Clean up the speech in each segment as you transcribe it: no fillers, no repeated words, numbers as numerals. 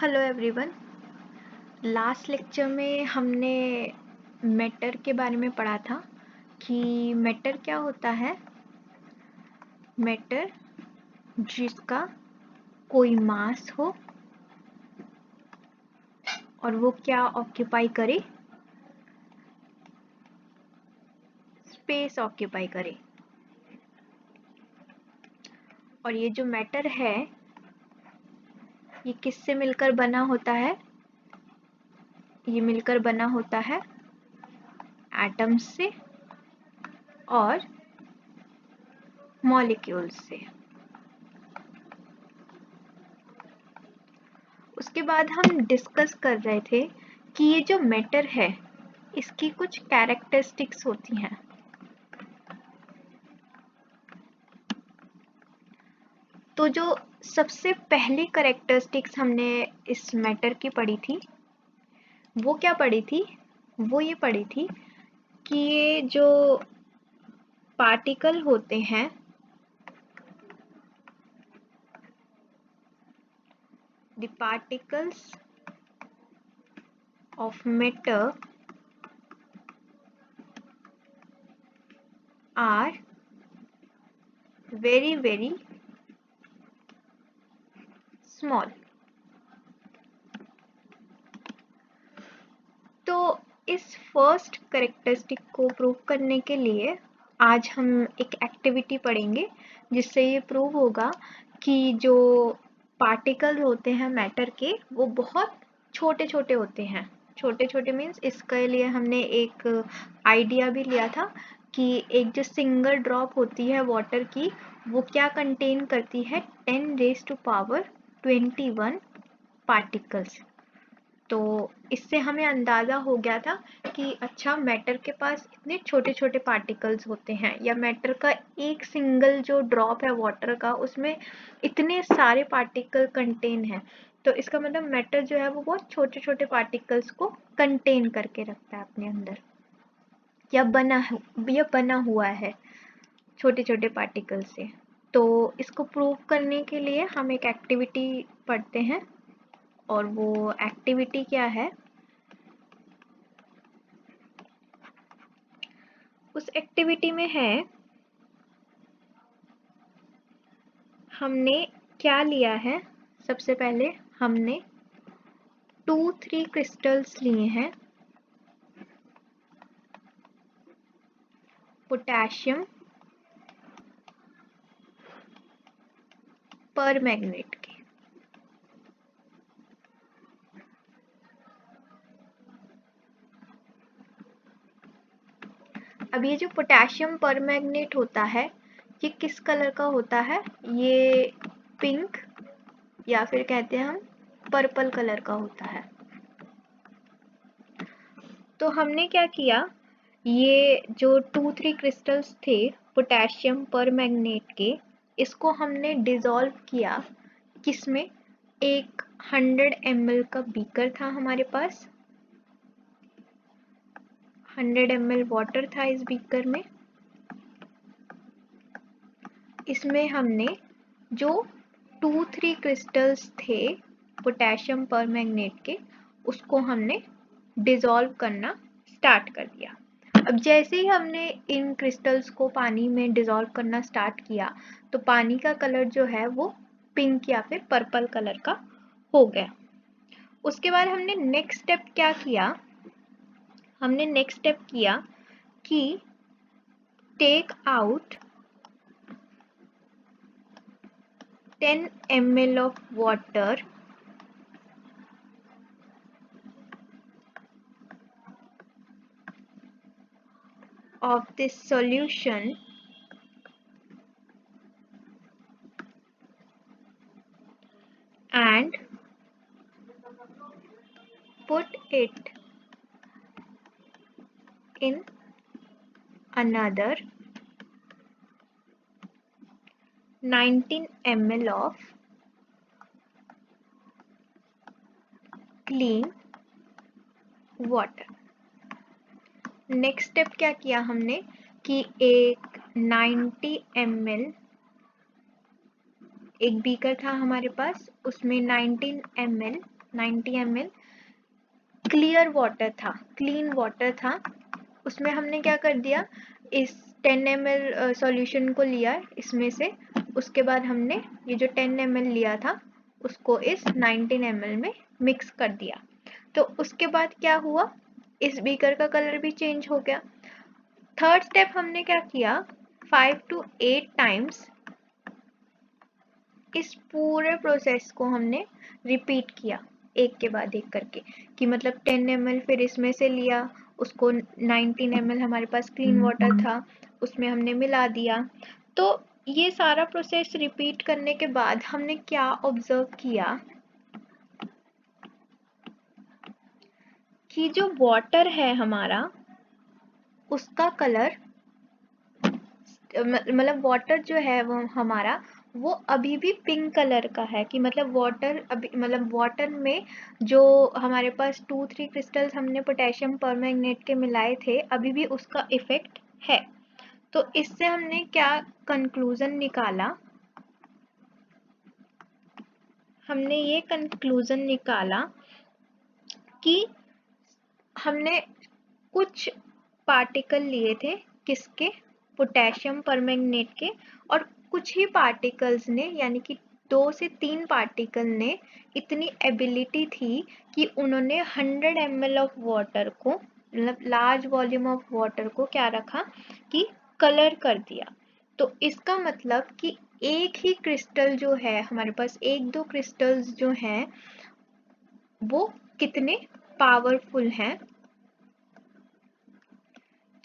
Hello everyone. Last lecture में हमने matter के बारे में पढ़ा था कि मैटर क्या होता है। मैटर जिसका कोई मास हो और वो क्या ऑक्यूपाई करे, स्पेस ऑक्यूपाई करे। और ये जो मैटर है ये किससे मिलकर बना होता है? ये मिलकर बना होता है एटम्स से और मॉलिक्यूल्स से। उसके बाद हम डिस्कस कर रहे थे कि ये जो मैटर है इसकी कुछ कैरेक्टरिस्टिक्स होती हैं। तो जो सबसे पहली कैरेक्टरिस्टिक्स हमने इस मैटर की पढ़ी थी वो क्या पढ़ी थी? वो ये पढ़ी थी कि ये जो पार्टिकल होते हैं the particles of matter are very very small। तो इस फर्स्ट कैरेक्टरिस्टिक को प्रूव करने के लिए आज हम एक एक्टिविटी पढ़ेंगे जिससे ये प्रूव होगा कि जो पार्टिकल होते हैं मैटर के वो बहुत छोटे छोटे होते हैं। छोटे छोटे मीन्स इसके लिए हमने एक आइडिया भी लिया था कि एक जो सिंगल ड्रॉप होती है वाटर की वो क्या कंटेन करती है 10⁻21 पार्टिकल्स। तो इससे हमें अंदाजा हो गया था कि अच्छा मैटर के पास इतने छोटे छोटे पार्टिकल्स होते हैं, या मैटर का एक सिंगल जो ड्रॉप है वाटर का उसमें इतने सारे पार्टिकल कंटेन है। तो इसका मतलब मैटर जो है वो बहुत छोटे छोटे पार्टिकल्स को कंटेन करके रखता है अपने अंदर, या बना हुआ है छोटे छोटे पार्टिकल से। तो इसको प्रूव करने के लिए हम एक एक्टिविटी पढ़ते हैं और वो एक्टिविटी क्या है? उस एक्टिविटी में है हमने क्या लिया है। सबसे पहले हमने 2-3 क्रिस्टल्स लिए हैं पोटेशियम परमैंगनेट के। अब ये जो पोटेशियम परमैंगनेट होता है ये किस कलर का होता है? ये पिंक या फिर कहते हैं हम पर्पल कलर का होता है। तो हमने क्या किया, ये जो 2-3 क्रिस्टल्स थे पोटेशियम परमैंगनेट के, इसको हमने डिसॉल्व किया किसमें? एक 100 ml का बीकर था हमारे पास, 100 ml वाटर था इस बीकर में। इसमें हमने जो 2-3 क्रिस्टल्स थे पोटेशियम परमैंगनेट के उसको हमने डिसॉल्व करना स्टार्ट कर दिया। अब जैसे ही हमने इन क्रिस्टल्स को पानी में डिसॉल्व करना स्टार्ट किया तो पानी का कलर जो है वो पिंक या फिर पर्पल कलर का हो गया। उसके बाद हमने नेक्स्ट स्टेप क्या किया? हमने नेक्स्ट स्टेप किया कि take out 10 ml of water of this solution and put it in another 19 ml of clean water। Next step क्या किया हमने कि एक 90 ml एक बीकर था हमारे पास, उसमें 19 ml 90 ml क्लियर वाटर था, क्लीन वाटर था। उसमें हमने क्या कर दिया, इस 10 ml सॉल्यूशन को लिया इसमें से, उसके बाद हमने ये जो 10 ml लिया था उसको इस 19 ml में मिक्स कर दिया। तो उसके बाद क्या हुआ, इस बीकर का कलर भी चेंज हो गया। थर्ड स्टेप हमने क्या किया, 5 to 8 टाइम्स इस पूरे प्रोसेस को हमने रिपीट किया एक के बाद एक करके, कि मतलब 10 ml फिर इसमें से लिया, उसको 19 ml हमारे पास क्लीन वाटर था उसमें हमने मिला दिया। तो ये सारा प्रोसेस रिपीट करने के बाद हमने क्या ऑब्जर्व किया कि जो वाटर है हमारा उसका कलर, मतलब वाटर जो है वो हमारा वो अभी भी पिंक कलर का है, कि मतलब वाटर अभी, मतलब वाटर में जो हमारे पास 2-3 क्रिस्टल्स हमने पोटेशियम परमैंगनेट के मिलाए थे अभी भी उसका इफेक्ट है। तो इससे हमने क्या कंक्लूजन निकाला, हमने ये कंक्लूजन निकाला कि हमने कुछ पार्टिकल लिए थे किसके, पोटेशियम परमैंगनेट के, और कुछ ही पार्टिकल्स ने यानी कि 2 से 3 पार्टिकल ने इतनी एबिलिटी थी कि उन्होंने 100 ml ऑफ वाटर को, मतलब लार्ज वॉल्यूम ऑफ वाटर को क्या रखा कि कलर कर दिया। तो इसका मतलब कि एक ही क्रिस्टल जो है हमारे पास, एक दो क्रिस्टल्स जो हैं वो कितने पावरफुल हैं,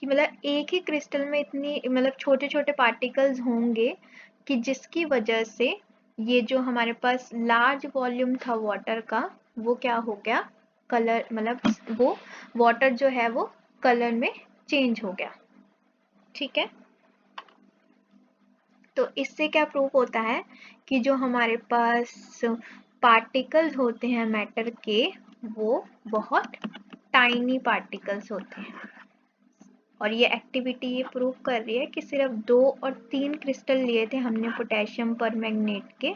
कि मतलब एक ही क्रिस्टल में इतनी मतलब छोटे छोटे पार्टिकल्स होंगे कि जिसकी वजह से ये जो हमारे पास लार्ज वॉल्यूम था वाटर का वो क्या हो गया, कलर, मतलब वो वाटर जो है वो कलर में चेंज हो गया। ठीक है, तो इससे क्या प्रूफ होता है कि जो हमारे पास पार्टिकल्स होते हैं मैटर के वो बहुत टाइनी पार्टिकल्स होते हैं। और ये एक्टिविटी ये प्रूव कर रही है कि सिर्फ 2 और 3 क्रिस्टल लिए थे हमने पोटेशियम परमैंगनेट के,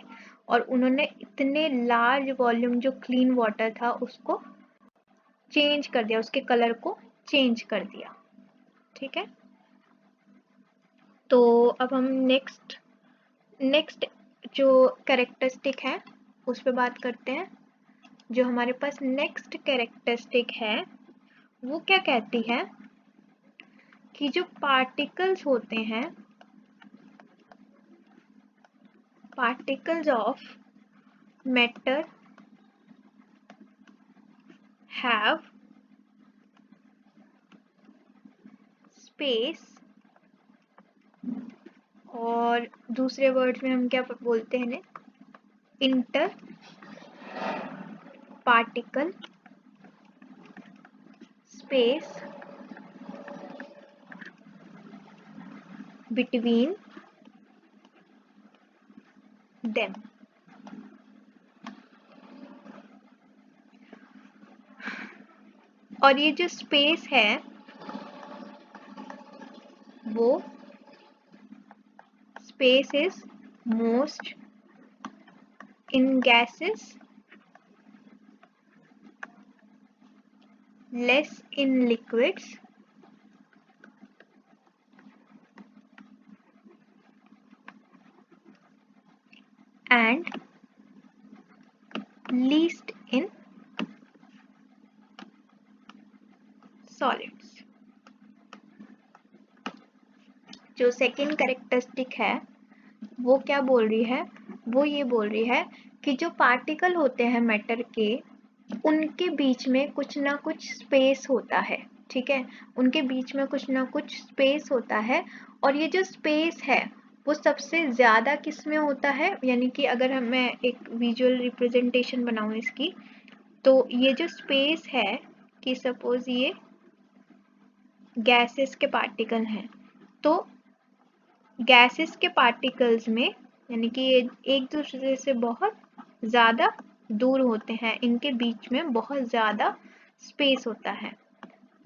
और उन्होंने इतने लार्ज वॉल्यूम जो क्लीन वाटर था उसको चेंज कर दिया, उसके कलर को चेंज कर दिया। ठीक है, तो अब हम नेक्स्ट जो कैरेक्टरिस्टिक है उस पर बात करते हैं। जो हमारे पास नेक्स्ट कैरेक्टरिस्टिक है वो क्या कहती है कि जो पार्टिकल्स होते हैं, particles of matter have space, और दूसरे वर्ड्स में हम क्या बोलते हैं, inter particle space between them. और ये जो स्पेस है वो space is most in gases, less in liquids, and least in solids। जो सेकेंड कैरेक्टरिस्टिक है वो क्या बोल रही है, वो ये बोल रही है कि जो पार्टिकल होते हैं मैटर के उनके बीच में कुछ ना कुछ स्पेस होता है। ठीक है, उनके बीच में कुछ ना कुछ स्पेस होता है, और ये जो स्पेस है वो सबसे ज्यादा किस में होता है, यानी कि अगर मैं एक विजुअल रिप्रेजेंटेशन बनाऊं इसकी, तो ये जो स्पेस है कि सपोज ये गैसेस के पार्टिकल हैं, तो गैसेस के पार्टिकल्स में यानी कि ये एक दूसरे से बहुत ज़्यादा दूर होते हैं, इनके बीच में बहुत ज़्यादा स्पेस होता है।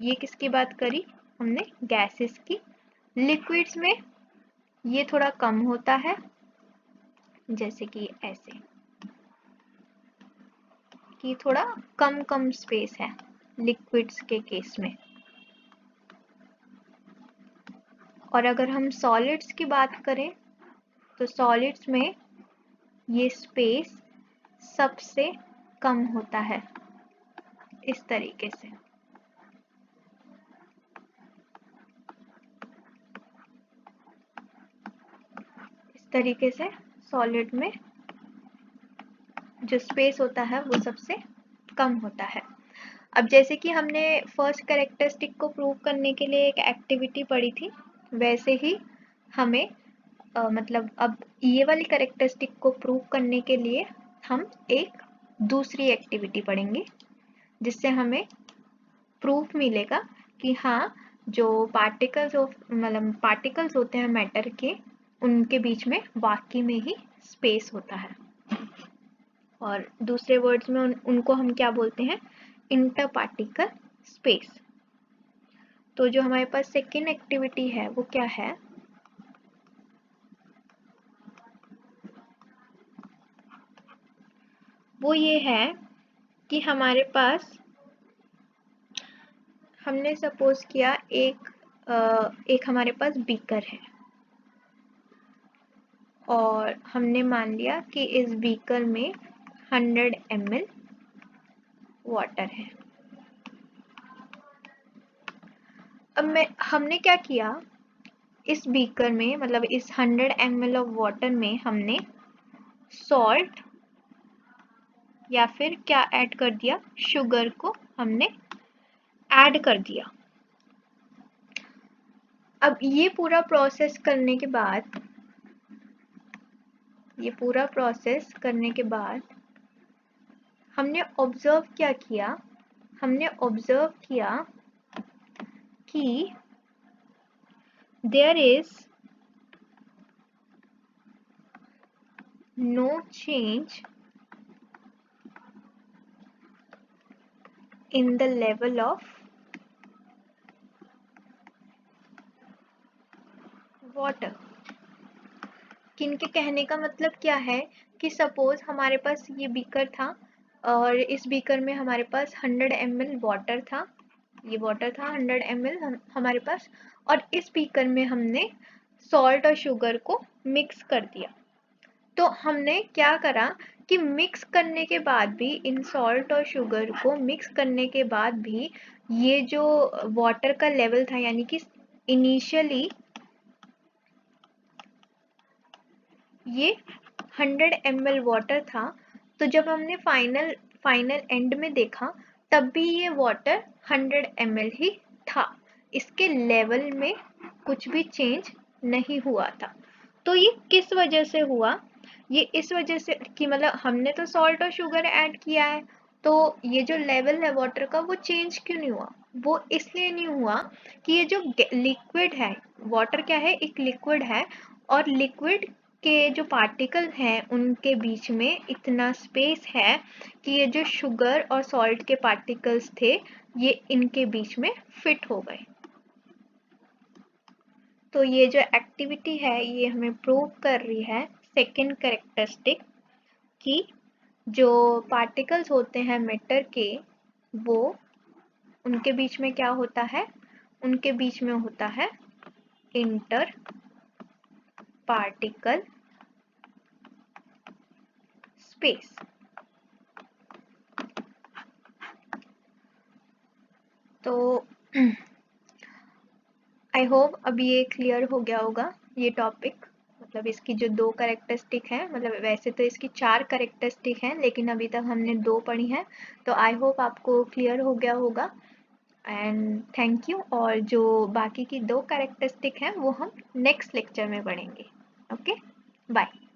ये किसकी बात करी हमने, गैसेस की। लिक्विड्स में ये थोड़ा कम होता है, जैसे कि ऐसे। कि थोड़ा कम कम स्पेस है लिक्विड्स के केस में। और अगर हम सॉलिड्स की बात करें तो सॉलिड्स में ये स्पेस सबसे कम होता है, इस तरीके से। इस तरीके से सॉलिड में जो स्पेस होता है वो सबसे कम होता है। अब जैसे कि हमने फर्स्ट कैरेक्टरिस्टिक को प्रूव करने के लिए एक एक्टिविटी पढ़ी थी, वैसे ही हमें मतलब अब ये वाली कैरेक्टरिस्टिक को प्रूव करने के लिए हम एक दूसरी एक्टिविटी पढ़ेंगे, जिससे हमें प्रूफ मिलेगा कि हाँ, जो पार्टिकल्स होते हैं मैटर के, उनके बीच में वाकई में ही स्पेस होता है। और दूसरे वर्ड्स में उनको हम क्या बोलते हैं? Inter particle space. तो जो हमारे पास सेकेंड एक्टिविटी है वो क्या है? वो ये है कि हमारे पास, हमने सपोज किया एक हमारे पास बीकर है और हमने मान लिया कि इस बीकर में 100 ml वाटर है। अब हमने क्या किया, इस बीकर में मतलब इस 100 ml ऑफ वाटर में हमने सॉल्ट या फिर क्या ऐड कर दिया, शुगर को हमने ऐड कर दिया। अब ये पूरा प्रोसेस करने के बाद हमने ऑब्जर्व क्या किया? हमने ऑब्जर्व किया कि there is no change in the level of water। किनके कहने का मतलब क्या है कि सपोज हमारे पास ये बीकर था और इस बीकर में हमारे पास 100 ml वाटर था, ये वाटर था 100 ml हमारे पास, और इस बीकर में हमने सॉल्ट और शुगर को मिक्स कर दिया। तो हमने क्या करा कि मिक्स करने के बाद भी, इन सॉल्ट और शुगर को मिक्स करने के बाद भी, ये जो वाटर का लेवल था, यानी कि इनिशियली ये 100 ml वाटर था, तो जब हमने फाइनल एंड में देखा तब भी ये वाटर 100 ml ही था, इसके लेवल में कुछ भी चेंज नहीं हुआ था। तो ये किस वजह से हुआ? ये इस वजह से कि मतलब हमने तो सॉल्ट और शुगर ऐड किया है, तो ये जो लेवल है वाटर का वो चेंज क्यों नहीं हुआ? वो इसलिए नहीं हुआ कि ये जो लिक्विड है, वाटर क्या है, एक लिक्विड है, और लिक्विड के जो पार्टिकल हैं उनके बीच में इतना स्पेस है कि ये जो शुगर और सॉल्ट के पार्टिकल्स थे ये इनके बीच में फिट हो गए। तो ये जो एक्टिविटी है ये हमें प्रूव कर रही है सेकेंड कैरेक्टरिस्टिक कि जो पार्टिकल्स होते हैं मैटर के, वो उनके बीच में क्या होता है? उनके बीच में होता है इंटर पार्टिकल स्पेस। तो आई होप अब ये क्लियर हो गया होगा ये टॉपिक। मतलब इसकी जो दो कैरेक्टरिस्टिक है, मतलब वैसे तो इसकी 4 कैरेक्टरिस्टिक हैं लेकिन अभी तक हमने 2 पढ़ी हैं, तो आई होप आपको क्लियर हो गया होगा। And thank you. और जो बाकी की 2 कैरेक्टरिस्टिक हैं वो हम नेक्स्ट लेक्चर में पढ़ेंगे। Okay, bye.